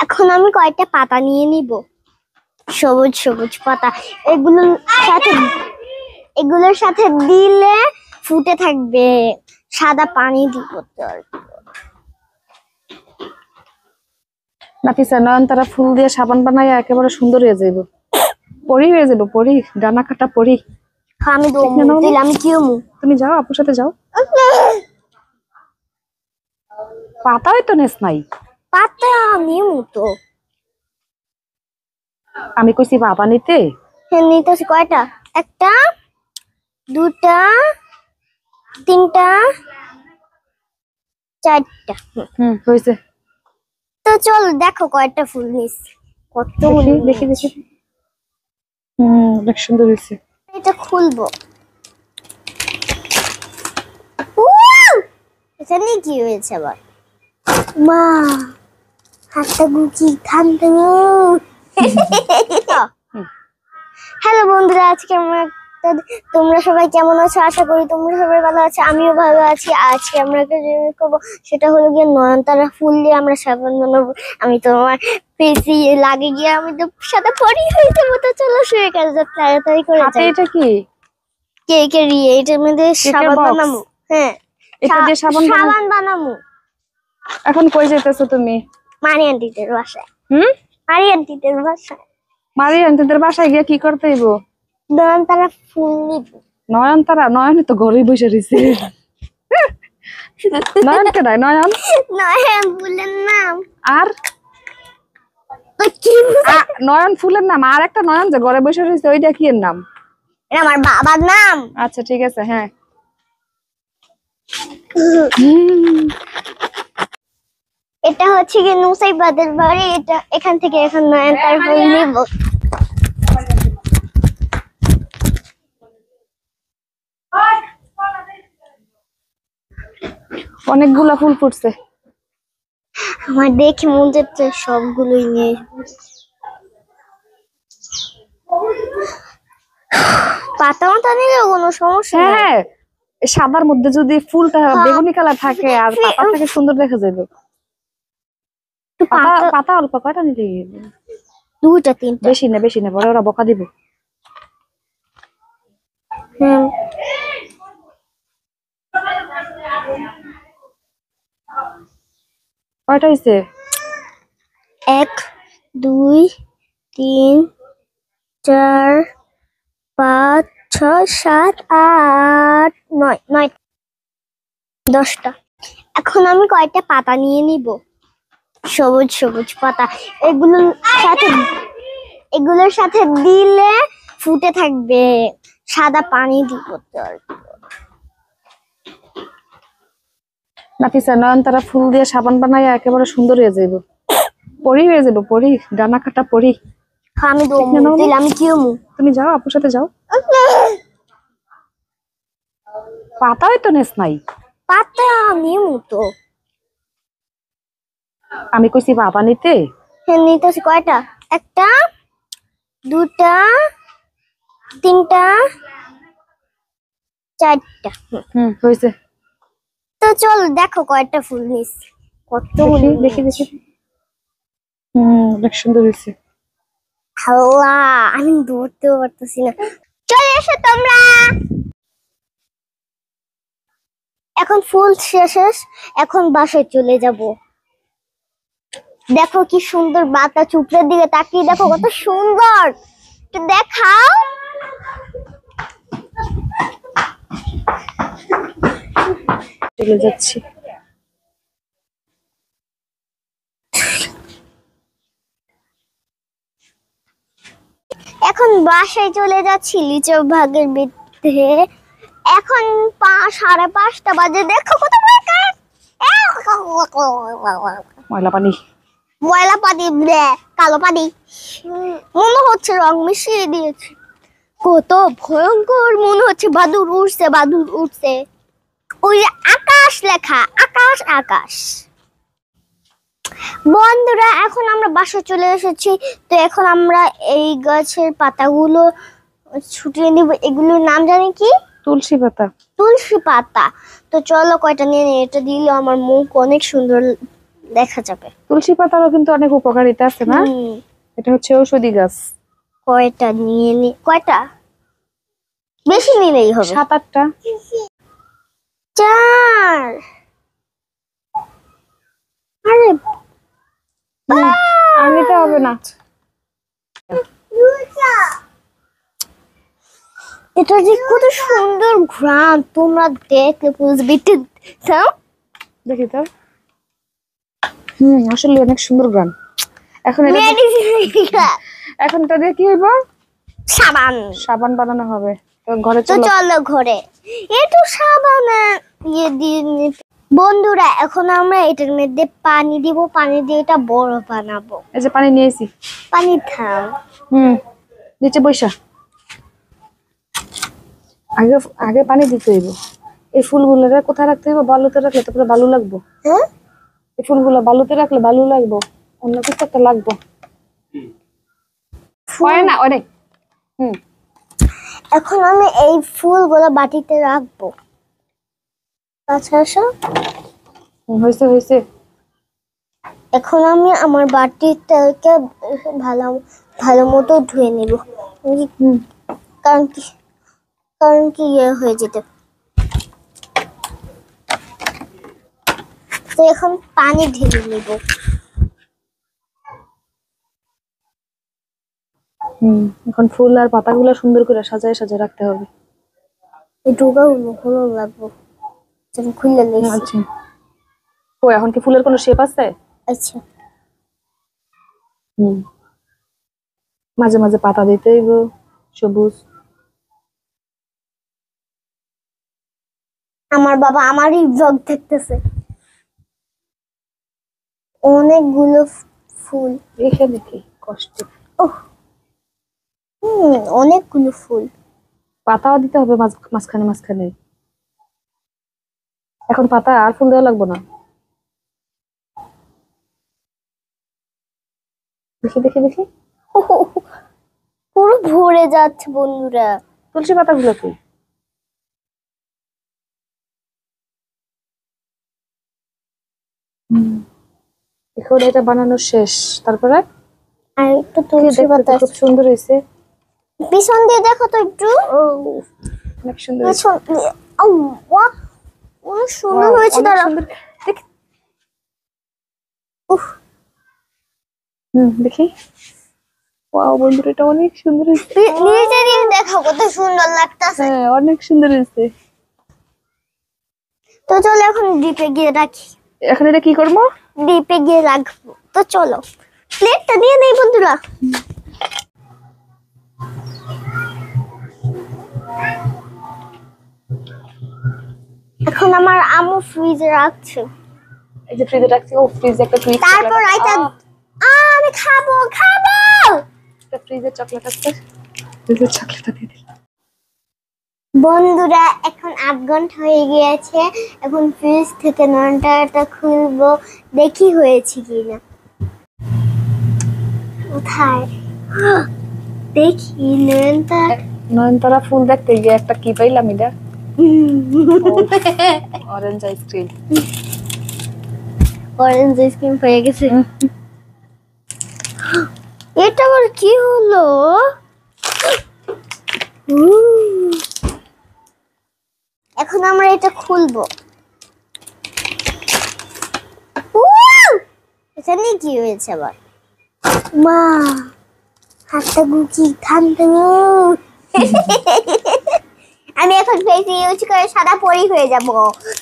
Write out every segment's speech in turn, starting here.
এখন আমি কয়েকটা পাতা নিয়ে নিব, সবুজ সবুজ পাতা। এগুলোর সাথে দিলে ফুটে থাকবে, সাদা পানি দিব। নাফিসা নয়নতারা ফুল দিয়ে সাবান বানায় একেবারে সুন্দর হয়ে যাইব, পরি হয়ে যাবো, পরি ডানা কাটা পরি। আমি দিলাম কি? তুমি যাও, আপুর সাথে যাও। পাতাই তো নেস নাই। পাতা নিমু তো, আমি কইছি পাতা নিতে। হ্যাঁ নিতেছি। কয়টা? একটা, দুটা, তিনটা, চারটা। হয়েছে। তো চল দেখো কয়টা ফুল নিস। কত দেখি দেখি। অনেক সুন্দর হয়েছে। এটা খুলবো। এখানে কি হয়েছে আবার? মা হাতটা গুছি ঠান্ডা। হ্যালো বন্ধুরা, আজকে আমরা তোমরা সবাই কেমন আছো? আশা করি তোমরা সবাই ভালো আছো, আমিও ভালো আছি। আজকে আমরা একটা জিনিস করবো, সেটা হলো গিয়ে নয়নতারা ফুল দিয়ে আমরা সাবান বানাবো। আমি তোমার পেছি লাগে গিয়ে আমি তো সাথে পরি হয়ে যাবো। তো চলো শুয়ে কাজ তাড়াতাড়ি করে যাই। এটা কি? কেকের এটার মধ্যে সাবান বানাবো। হ্যাঁ, এটা দিয়ে সাবান বানাবো। এখন কই যাইতেছো তুমি? মারি আন্টিদের বাসায়। মারি আন্টিদের বাসায়। মারি আন্টিদের বাসায় গিয়ে কি করতে হইব? নয়নতারা ফুল নিব। নয়নতারা? নয়ন তো ঘরেই বসে রয়েছে। নয়ন কেডাই? নয়ন নয়ন ফুলের নাম। আর নয়ন ফুলের নাম, আর একটা নয়ন যে ঘরে বসে রয়েছে ওইটা কি এর নাম? এটা আমার বাবার নাম। আচ্ছা ঠিক আছে। হ্যাঁ, এটা হচ্ছে কি নুসাইবাদের বাড়ি। এটা এখান থেকে এখন নয়নতারা ফুল নিব। অনেকগুলা ফুল ফুটছে। আমার দেখে মনে হচ্ছে সবগুলোই নিয়ে পাতা মাতা নিলে কোনো সমস্যা নেই। হ্যাঁ, সাদার মধ্যে যদি ফুলটা বেগুনি কালার থাকে আর পাতা থেকে সুন্দর দেখা যাবে। পাতা অল্প কয়টা নিলে? দুইটা তিনটা। বেশি না, পরে ওরা বকা দিব। কয়টা হয়েছে? 1 2 3 4 5 6 7 8 9 10টা। এখন আমি কয়েকটা পাতা নিয়ে নিব, সবুজ সবুজ পাতা। এগুলোর সাথে দিলে ফুটে থাকবে, সাদা পানি দিব। নাফিসা নয়নতারা ফুল দিয়ে সাবান বানায় একেবারে সুন্দর হয়ে যাইব, পরি হয়ে যাবো, পরি ডানা কাটা পরি। আমি দিলাম কি? তুমি যাও, আপুর সাথে যাও। পাতাই তো নেস নাই। পাতা নিমু তো, আমি কইছি পাতা নিতে। হ্যাঁ নিতেছি। কয়টা? একটা, দুটা, তিনটা, চারটা। হয়েছে। তো চল দেখো কয়টা ফুল নিস। কত দেখি দেখি। অনেক সুন্দর হয়েছে। আল্লাহ, আমি ধরতেও পারতেছি না। চলে এসো তোমরা। এখন ফুল শেষ, এখন বাসায় চলে যাব। দেখো কি সুন্দর বাতাস, উপরের দিকে তাকিয়ে দেখো কত সুন্দর। একটু দেখাও। চলে যাচ্ছি। এখন বাসায় চলে যাচ্ছি লিচু ভাগের ভিতরে। এখন 5:30 বাজে। দেখো কত ময়লা পানি, ময়লা পানি, কালো পানি। মনে হচ্ছে রং মিশিয়ে দিয়েছে। কত ভয়ঙ্কর মনে হচ্ছে। বাদুর উঠছে, বাদুর উঠছে। ওই আকাশ লেখা, আকাশ আকাশ। বন্ধুরা এখন আমরা বাসায় চলে এসেছি। তো এখন আমরা এই গাছের পাতাগুলো ছুটিয়ে নিব। এগুলোর নাম জানি কি? তুলসী পাতা। তুলসী পাতা। তো চলো কয়টা নিয়ে নিই। এটা দিলে আমার মুখ অনেক সুন্দর দেখা যাবে। তুলসী পাতারও কিন্তু অনেক উপকারিতা আছে না? হুম। এটা হচ্ছে ঔষধি গাছ। কয়টা নিয়ে নি? কয়টা? বেশি নিলেই হবে। 7-8টা। 4। আরে আর নিতে হবে না। এটা যে কত সুন্দর ঘ্রাণ, তোমরা দেখলে বুঝবে। দেখি তো। আসলে অনেক সুন্দর গান। এখন এখন এটা দিয়ে কি হইব? সাবান। সাবান বানানো হবে। তো ঘরে তো চলো। চলো ঘরে একটু সাবান ইয়ে দিয়ে বন্ধুরা, এখন আমরা এটার মধ্যে পানি দিব, পানি দিয়ে এটা বড় বানাবো। এই যে পানি নিয়েছি। পানি খাও। নিচে বৈশা। আগে আগে পানি দিতে হইব। এই ফুলগুলো কোথায় রাখতে হইব? বালুতে রাখলে তারপরে বালু লাগবো। হ্যাঁ, এই ফুলগুলো বালুতে রাখলে বালু লাগবো, অন্য কিছু একটা লাগবো। হয় না অনেক। এখন আমি এই ফুলগুলো বাটিতে রাখবো। আচ্ছা আচ্ছা, হয়েছে হয়েছে। এখন আমি আমার বাটিটাকে ভালো ভালো মতো ধুয়ে নিব। কারণ কি ইয়ে হয়ে যেতে। তো এখন পানি ঢেলে নিব। এখন ফুল আর পাতাগুলো সুন্দর করে সাজায় সাজায় রাখতে হবে। এই ডোগাগুলো ভালো লাগবো, যেন খুলে নিয়েছি। আচ্ছা, ও এখন কি ফুলের কোনো শেপ আছে? আচ্ছা, মাঝে মাঝে পাতা দিতে হইব সবুজ। আমার বাবা আমারই ব্লগ দেখতেছে। অনেকগুলো ফুল। এখানে কি কষ্ট। ওহ, অনেকগুলো ফুল। পাতাও দিতে হবে মাঝখানে মাঝখানে। এখন পাতা আর ফুল দেওয়া লাগবে না। দেখি দেখি দেখি। পুরো ভরে যাচ্ছে বন্ধুরা। তুলসী পাতাগুলো কি? এখন এটা বানানো শেষ, তারপরে আর একটু তুলসী পাতা খুব সুন্দর হয়েছে। পিছন দিয়ে দেখো তো একটু। অনেক সুন্দর পিছন দিয়ে। বাহ, অনেক সুন্দর হয়েছে। দাঁড়া, দেখি। ওয়াও বন্ধুরা, এটা অনেক সুন্দর হয়েছে। নিজে দিয়ে দেখো কত সুন্দর লাগতেছে। হ্যাঁ, অনেক সুন্দর হয়েছে। তো চলো এখন ডিপে গিয়ে রাখি। এখন এটা কি করবো? ডিপে গিয়ে রাখবো। তো চলো প্লেটটা দিয়ে নেই বন্ধুরা। এখন আমার আম্মু ফ্রিজে রাখছে। এই যে ফ্রিজে রাখছি। ও ফ্রিজে একটা টুইট। তারপর এটা আমি খাবো। একটা ফ্রিজে চকলেট আছে। ফ্রিজের চকলেটটা দিয়ে দিলাম। বন্ধুরা, এখন 8 ঘন্টা হয়ে গিয়েছে। এখন ফ্রিজ থেকে নয়নতারাটা খুলবো, দেখি হয়েছে কিনা। কোথায় দেখি নয়নতারা। নয়নতারা ফুল দেখতে গিয়ে একটা কি পাইলাম, এটা অরেঞ্জ আইসক্রিম। অরেঞ্জ আইসক্রিম পেয়ে গেছে। এটা আবার কি হলো? এখন আমরা এটা খুলবো। এখানে কি হয়েছে আবার? মা, হাতটা গুকি ঠান্ডা। আমি এখন ফেস ইউজ করে সাদা পরি হয়ে যাব।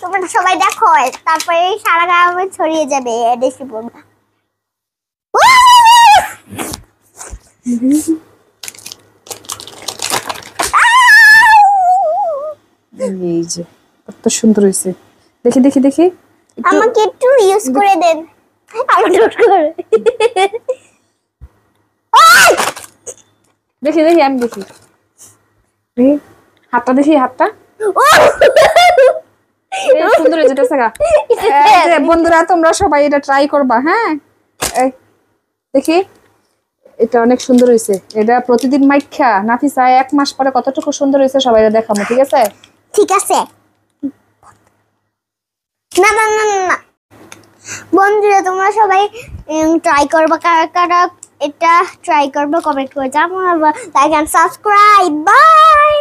তোমরা সবাই দেখো, তারপরে সারা গায়ে ছড়িয়ে যাবে এদেশি পড়া। এই যে কত সুন্দর হয়েছে। দেখি দেখি দেখি। আমাকে একটু ইউজ করে দেন। আমার ডট করে দেখি দেখি, আমি দেখি। হাতটা দেখি, হাতটা সুন্দর হয়েছে। বন্ধুরা, তোমরা সবাই এটা ট্রাই করবা। হ্যাঁ, দেখি। এটা অনেক সুন্দর হয়েছে। এটা প্রতিদিন মাইখা নাফিসা 1 মাস পরে কতটুকু সুন্দর হয়েছে সবাই দেখাবো। ঠিক আছে? ঠিক আছে। না না না না, বন্ধুরা তোমরা সবাই ট্রাই করবা, কারা কারা এটা ট্রাই করবে কমেন্ট করে জানাবো। Like and subscribe, by.